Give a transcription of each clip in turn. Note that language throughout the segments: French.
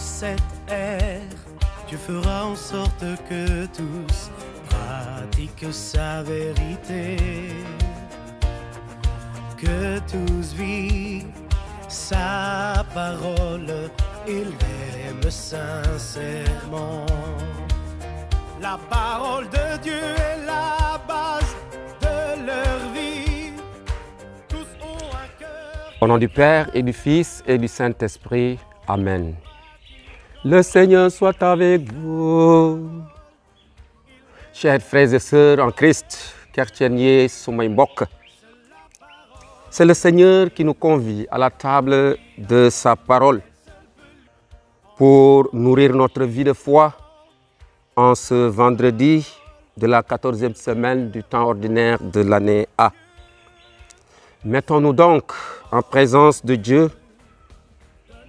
cette ère, tu feras en sorte que tous pratiquent sa vérité, que tous vivent sa parole, ils l'aiment sincèrement. La parole de Dieu est la base de leur vie. Tous ont un cœur. Au nom du Père et du Fils et du Saint-Esprit. Amen. Le Seigneur soit avec vous. Chers frères et sœurs en Christ, chrétiens sumay mbokk. C'est le Seigneur qui nous convie à la table de sa parole pour nourrir notre vie de foi en ce vendredi de la 14e semaine du temps ordinaire de l'année A. Mettons-nous donc en présence de Dieu,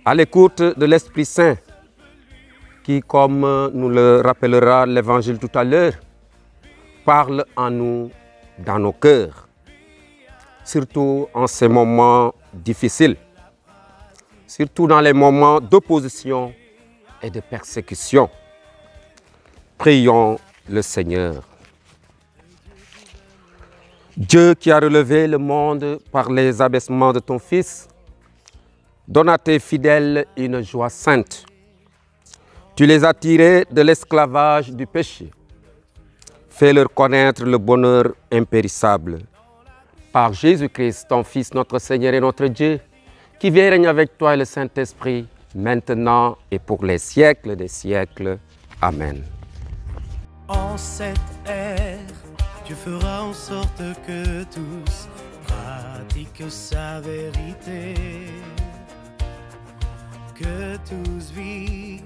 à l'écoute de l'Esprit Saint, qui, comme nous le rappellera l'Évangile tout à l'heure, parle en nous, dans nos cœurs, surtout en ces moments difficiles, surtout dans les moments d'opposition et de persécution. Prions le Seigneur. Dieu qui a relevé le monde par les abaissements de ton Fils, donne à tes fidèles une joie sainte. Tu les as tirés de l'esclavage du péché. Fais-leur connaître le bonheur impérissable. Par Jésus-Christ, ton Fils, notre Seigneur et notre Dieu, qui vient régner avec toi et le Saint-Esprit, maintenant et pour les siècles des siècles. Amen. En cette ère, tu feras en sorte que tous pratiquent sa vérité, que tous vivent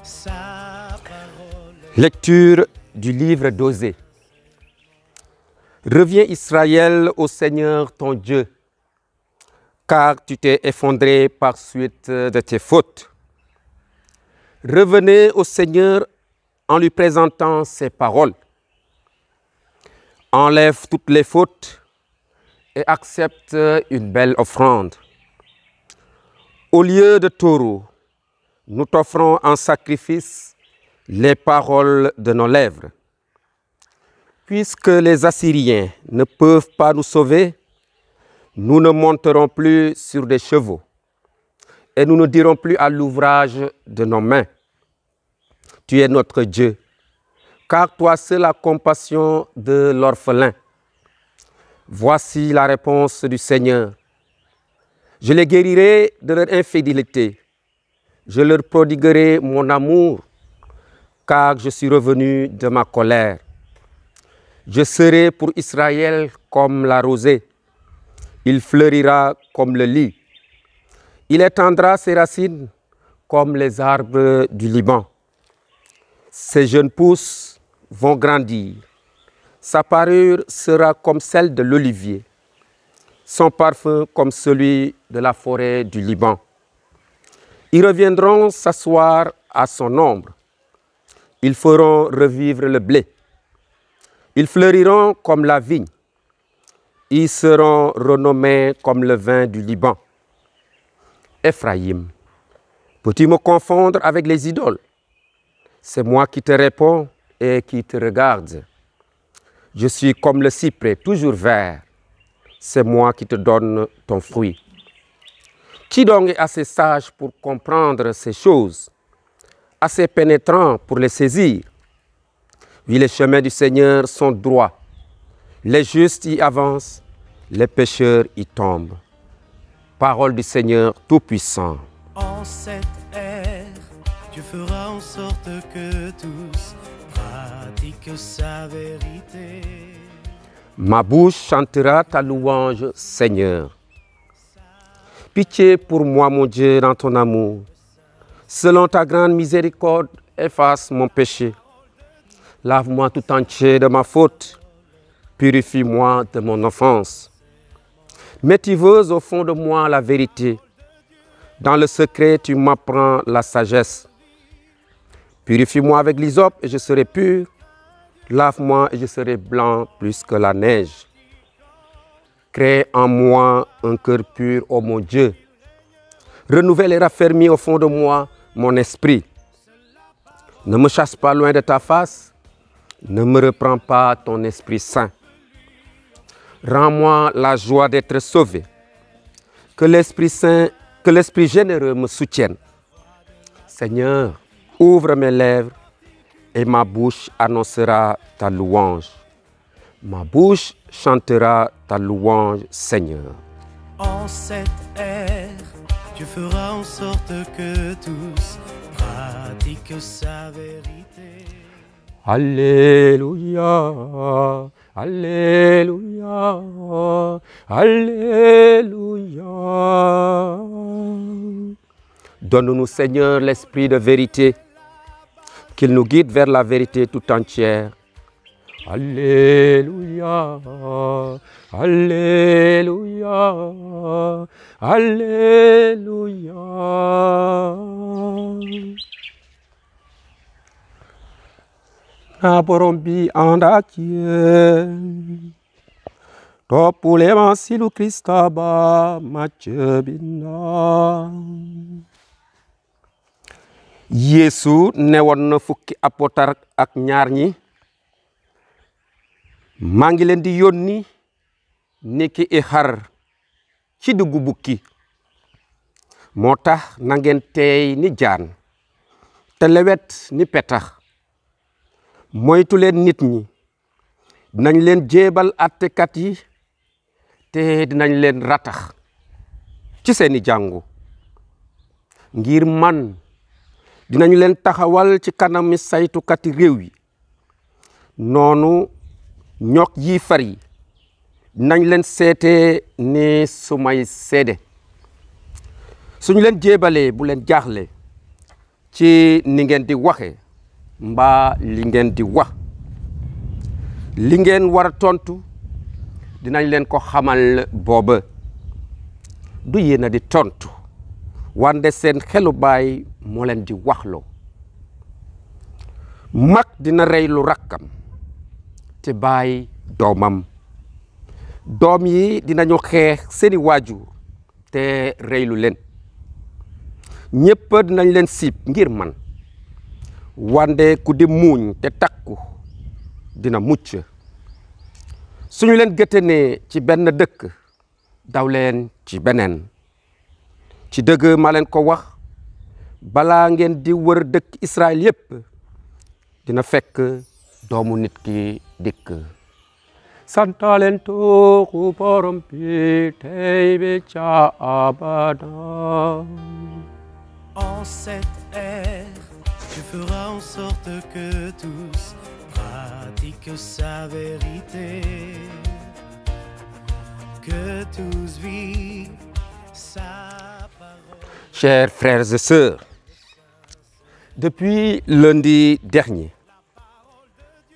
sa parole. Lecture du livre d'Osée. Reviens Israël au Seigneur ton Dieu, car tu t'es effondré par suite de tes fautes. Revenez au Seigneur en lui présentant ses paroles. Enlève toutes les fautes et accepte une belle offrande. Au lieu de taureau, nous t'offrons en sacrifice les paroles de nos lèvres. Puisque les Assyriens ne peuvent pas nous sauver, nous ne monterons plus sur des chevaux et nous ne dirons plus à l'ouvrage de nos mains. Tu es notre Dieu, car toi seul as compassion de l'orphelin. Voici la réponse du Seigneur. Je les guérirai de leur infidélité. Je leur prodiguerai mon amour, car je suis revenu de ma colère. Je serai pour Israël comme la rosée. Il fleurira comme le lis. Il étendra ses racines comme les arbres du Liban. Ses jeunes pousses vont grandir. Sa parure sera comme celle de l'olivier. Son parfum comme celui de la forêt du Liban. Ils reviendront s'asseoir à son ombre. Ils feront revivre le blé. Ils fleuriront comme la vigne. Ils seront renommés comme le vin du Liban. Ephraïm, peux-tu me confondre avec les idoles? C'est moi qui te réponds et qui te regarde. Je suis comme le cyprès, toujours vert. C'est moi qui te donne ton fruit. Qui donc est assez sage pour comprendre ces choses, assez pénétrant pour les saisir? Oui, les chemins du Seigneur sont droits. Les justes y avancent, les pécheurs y tombent. Parole du Seigneur Tout-Puissant. En cette ère, tu feras en sorte que tous pratiquent sa vérité. Ma bouche chantera ta louange, Seigneur. Pitié pour moi, mon Dieu, dans ton amour. Selon ta grande miséricorde, efface mon péché. Lave-moi tout entier de ma faute. Purifie-moi de mon offense. Mets tiveuse au fond de moi la vérité. Dans le secret, tu m'apprends la sagesse. Purifie-moi avec l'hysope et je serai pur. Lave-moi et je serai blanc plus que la neige. Crée en moi un cœur pur, ô mon Dieu. Renouvelle et raffermis au fond de moi mon esprit. Ne me chasse pas loin de ta face, ne me reprends pas ton Esprit Saint. Rends-moi la joie d'être sauvé. Que l'Esprit Saint, que l'Esprit généreux me soutienne. Seigneur, ouvre mes lèvres et ma bouche annoncera ta louange. Ma bouche chantera ta louange, Seigneur. En cette ère, tu feras en sorte que tous pratiquent sa vérité. Alléluia, Alléluia, Alléluia. Donne-nous, Seigneur, l'esprit de vérité, qu'il nous guide vers la vérité tout entière. Alléluia, Alléluia, Alléluia. Na borom bi ànd ak yéen topp leen si lu Krista ba Macë binda. Yeesu newoon na fukki apôtar ak ñaar ñi, maa ngi leen di yónni niki i xar ci diggu bukki. moo tax na ngeen teey ni jaan te lewet ni petax. moytu leen nit ñi, dinañ leen jéebal attekat yi te dinañ leen ratax ci seeni jàngu. ngir man dinañ leen taxawal ci kanami saytukati réew yi. noonu ñok yi far yi dinañ leen seete ni sumay seede. suñu leen jéebalee bu leen jaaxle ci ni ngeen di waxe mbaa li ngeen di wax. li ngeen war a tontu dinañ leen ko xamal booba. du yéen a di tontu wande seen xelu baay moo leen di waxloo. mag dina rey lu rakkam te baay doomam. doom yi dinañu xeex seeni waajur te reylu leen. ñépp dinañ leen siib ngir man. wande ku di muuñ te takku dina mucc. suñu leen gëtënee ci benn dëkk daw leen ci beneen. ci dëgg ma leen ko wax, balaa ngeen di wër dëkk Israël yépp dina fekk doomu nit ki dikk. santaleen tooxu borom bi tey bi ca abada. En cette ère, tu feras en sorte que tous pratiquent sa vérité, que tous vivent sa parole. Chers frères et sœurs, depuis lundi dernier,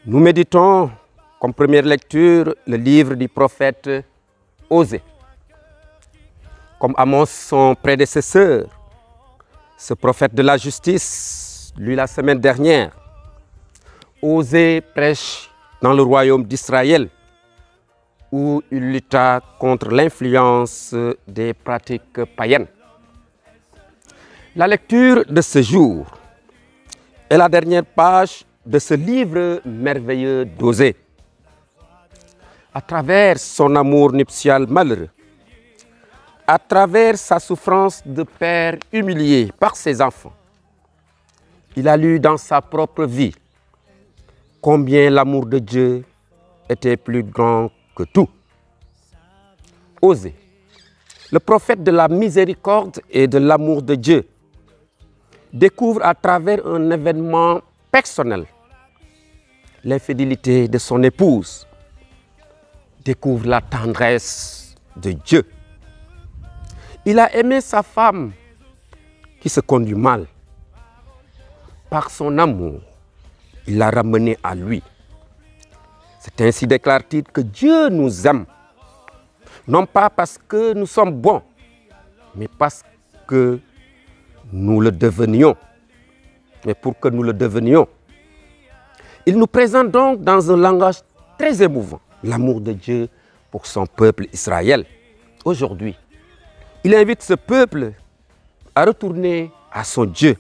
nous méditons comme première lecture le livre du prophète Osée. Comme Amos, son prédécesseur, ce prophète de la justice, lui la semaine dernière, Osée prêche dans le royaume d'Israël, où il lutta contre l'influence des pratiques païennes. La lecture de ce jour est la dernière page de ce livre merveilleux d'Osée. À travers son amour nuptial malheureux, à travers sa souffrance de père humilié par ses enfants, il a lu dans sa propre vie combien l'amour de Dieu était plus grand que tout. Osée, le prophète de la miséricorde et de l'amour de Dieu, découvre à travers un événement personnel l'infidélité de son épouse, découvre la tendresse de Dieu. Il a aimé sa femme qui se conduit mal. Par son amour, il l'a ramenée à lui. C'est ainsi, déclare-t-il, que Dieu nous aime. Non pas parce que nous sommes bons, mais parce que nous le devenions. Mais pour que nous le devenions. Il nous présente donc dans un langage très émouvant l'amour de Dieu pour son peuple Israël. Aujourd'hui, il invite ce peuple à retourner à son Dieu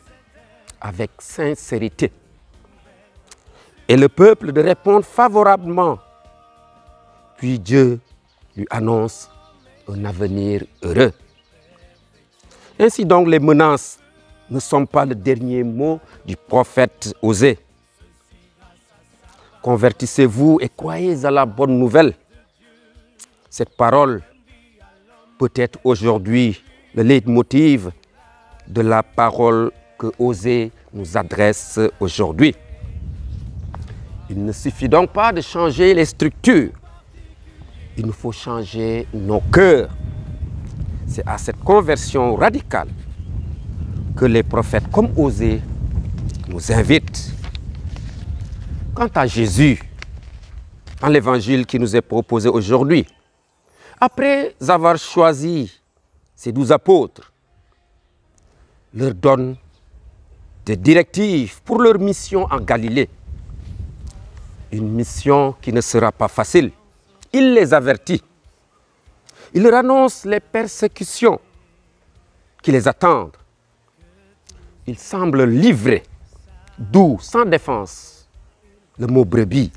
avec sincérité. Et le peuple de répondre favorablement. Puis Dieu lui annonce un avenir heureux. Ainsi donc, les menaces ne sont pas le dernier mot du prophète Osée. Convertissez-vous et croyez à la bonne nouvelle. Cette parole peut être aujourd'hui le leitmotiv de la parole que Osée nous adresse aujourd'hui. Il ne suffit donc pas de changer les structures. Il nous faut changer nos cœurs. C'est à cette conversion radicale que les prophètes comme Osée nous invitent. Quant à Jésus, dans l'évangile qui nous est proposé aujourd'hui, après avoir choisi ses 12 apôtres, leur donne des directives pour leur mission en Galilée. Une mission qui ne sera pas facile. Il les avertit. Il leur annonce les persécutions qui les attendent. Il semble livrer, doux, sans défense, le mot brebis,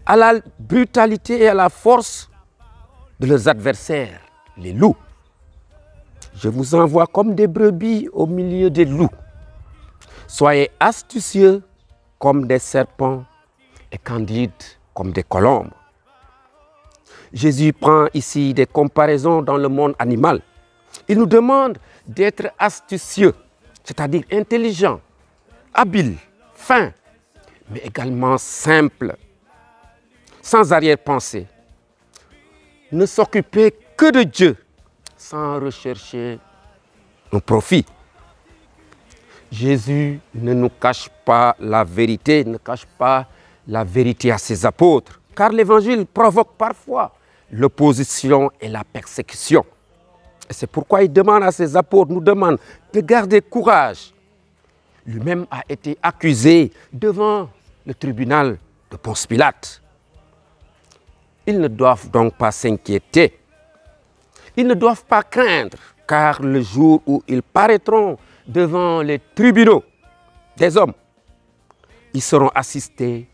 à la brutalité et à la force de leurs adversaires, les loups. Je vous envoie comme des brebis au milieu des loups. Soyez astucieux comme des serpents et candides comme des colombes. Jésus prend ici des comparaisons dans le monde animal. Il nous demande d'être astucieux, c'est-à-dire intelligent, habile, fin, mais également simple, sans arrière-pensée. Ne s'occuper que de Dieu, sans rechercher un profit. Jésus ne nous cache pas la vérité, ne cache pas la vérité à ses apôtres, car l'évangile provoque parfois l'opposition et la persécution. Et c'est pourquoi il demande à ses apôtres, nous demande de garder courage. Lui-même a été accusé devant le tribunal de Ponce Pilate. Ils ne doivent donc pas s'inquiéter. Ils ne doivent pas craindre, car le jour où ils paraîtront devant les tribunaux des hommes, ils seront assistés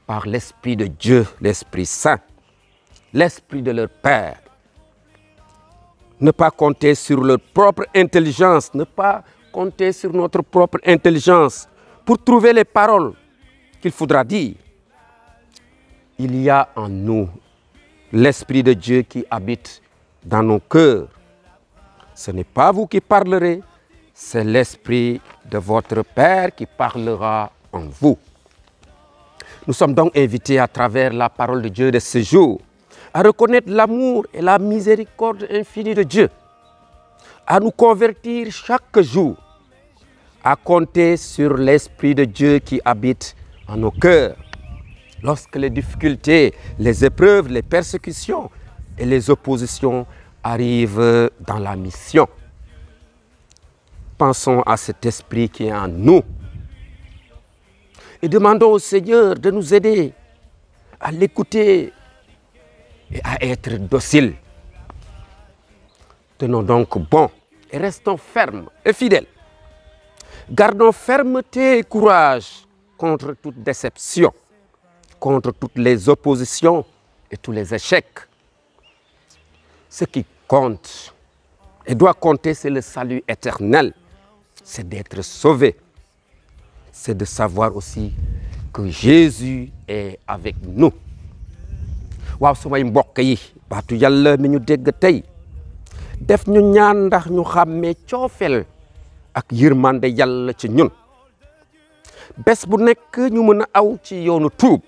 par l'Esprit de Dieu, l'Esprit Saint, l'Esprit de leur Père. Ne pas compter sur leur propre intelligence, ne pas compter sur notre propre intelligence pour trouver les paroles qu'il faudra dire. Il y a en nous l'Esprit de Dieu qui habite dans nos cœurs. Ce n'est pas vous qui parlerez, c'est l'Esprit de votre Père qui parlera en vous. Nous sommes donc invités à travers la parole de Dieu de ce jour à reconnaître l'amour et la miséricorde infinie de Dieu, à nous convertir chaque jour, à compter sur l'Esprit de Dieu qui habite en nos cœurs. Lorsque les difficultés, les épreuves, les persécutions et les oppositions arrivent dans la mission. Pensons à cet esprit qui est en nous et demandons au Seigneur de nous aider à l'écouter et à être dociles. Tenons donc bon et restons fermes et fidèles. Gardons fermeté et courage contre toute déception, contre toutes les oppositions et tous les échecs. Ce qui compte et doit compter, c'est le salut éternel. C'est d'être sauvé. C'est de savoir aussi que Jésus est avec nous. waaw samay mbokk yi baatu yàlla mi ñu dégg tey def ñu ñaan ndax ñu xàmmee coofeel ak yërmande yàlla ci ñun bés bu nekk ñu mën a aw ci yoonu tuub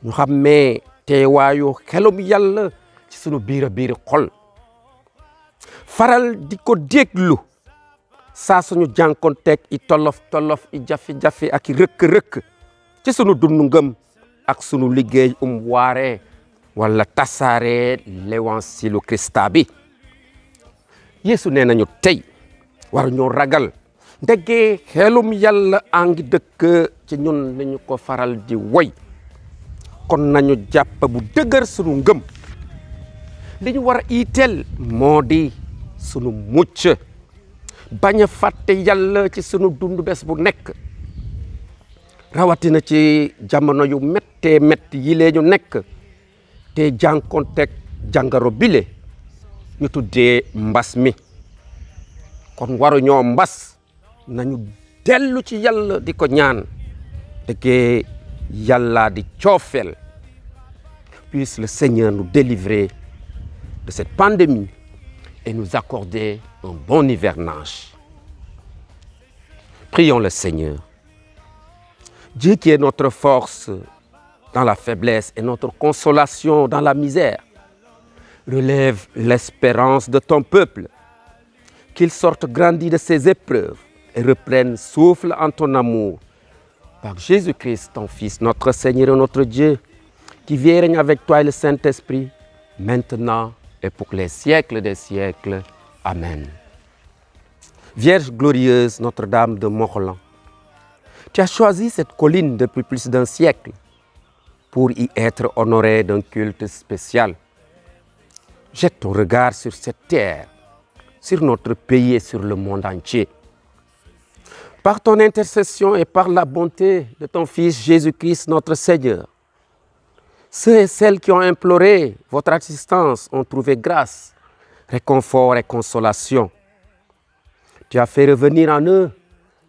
ñu xàmmee teewaayu xelum yàlla ci sunu biir xol faral di ko déglu saa suñu jànkonteeg i tolof i jafe-jafe ak i rëkk-rëkk ci sunu dundu ngëm ak sunu liggéey waare wala tasaare l'évangile Krista bi Yeesu nee nañu tey war ñoo ragal ndegee xelum yàlla a ngi dëkk ci ñun nañu ko faral di woy kon nañu jàpp bu dëgër sunu ngëm li ñu war a iiteel moo di sunu mucc bañ a fàtte yàlla ci sunu dund bés bu nekk rawatina ci jamono yu méttee métti yi lee ñu nekk te jànkonteeg jàngaro bile ñu tuddee mbas mi kon waruñoo mbas nañu dellu ci yàlla di ko ñaan dëggee yàlla di coofeel. Puisse le Seigneur nous délivrer de cette pandémie et nous accorder un bon hivernage. Prions le Seigneur. Dieu qui est notre force dans la faiblesse et notre consolation dans la misère, relève l'espérance de ton peuple, qu'il sorte grandi de ses épreuves et reprenne souffle en ton amour. Par Jésus-Christ, ton Fils, notre Seigneur et notre Dieu, qui vit et règne avec toi et le Saint-Esprit, maintenant et pour les siècles des siècles. Amen. Vierge glorieuse, Notre-Dame de Morlan, tu as choisi cette colline depuis plus d'un siècle pour y être honorée d'un culte spécial. Jette ton regard sur cette terre, sur notre pays et sur le monde entier. Par ton intercession et par la bonté de ton Fils Jésus-Christ, notre Seigneur, ceux et celles qui ont imploré votre assistance ont trouvé grâce, réconfort et consolation. Tu as fait revenir en eux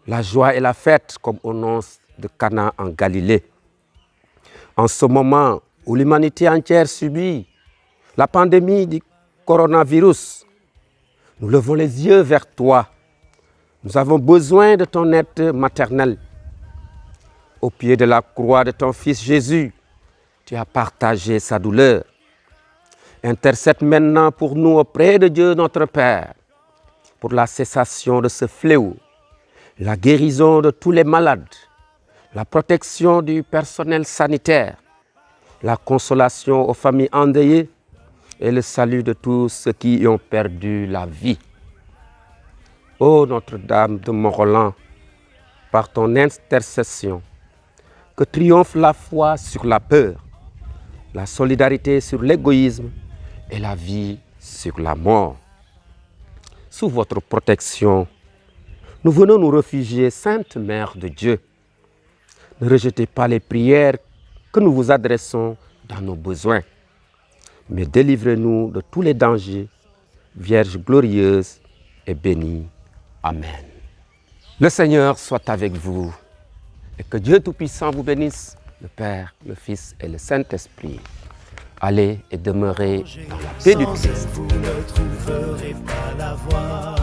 la joie et la fête comme au nom de Cana en Galilée. En ce moment où l'humanité entière subit la pandémie du coronavirus, nous levons les yeux vers toi. Nous avons besoin de ton aide maternelle. Au pied de la croix de ton Fils Jésus, tu as partagé sa douleur. Intercède maintenant pour nous auprès de Dieu notre Père, pour la cessation de ce fléau, la guérison de tous les malades, la protection du personnel sanitaire, la consolation aux familles endeuillées et le salut de tous ceux qui y ont perdu la vie. Ô Notre-Dame de Morlan, par ton intercession, que triomphe la foi sur la peur, la solidarité sur l'égoïsme et la vie sur la mort. Sous votre protection, nous venons nous réfugier, Sainte Mère de Dieu. Ne rejetez pas les prières que nous vous adressons dans nos besoins, mais délivrez-nous de tous les dangers, Vierge glorieuse et bénie. Amen. Le Seigneur soit avec vous et que Dieu Tout-Puissant vous bénisse, le Père, le Fils et le Saint-Esprit. Allez et demeurez dans la paix du Christ. Vous ne trouverez pas la voie.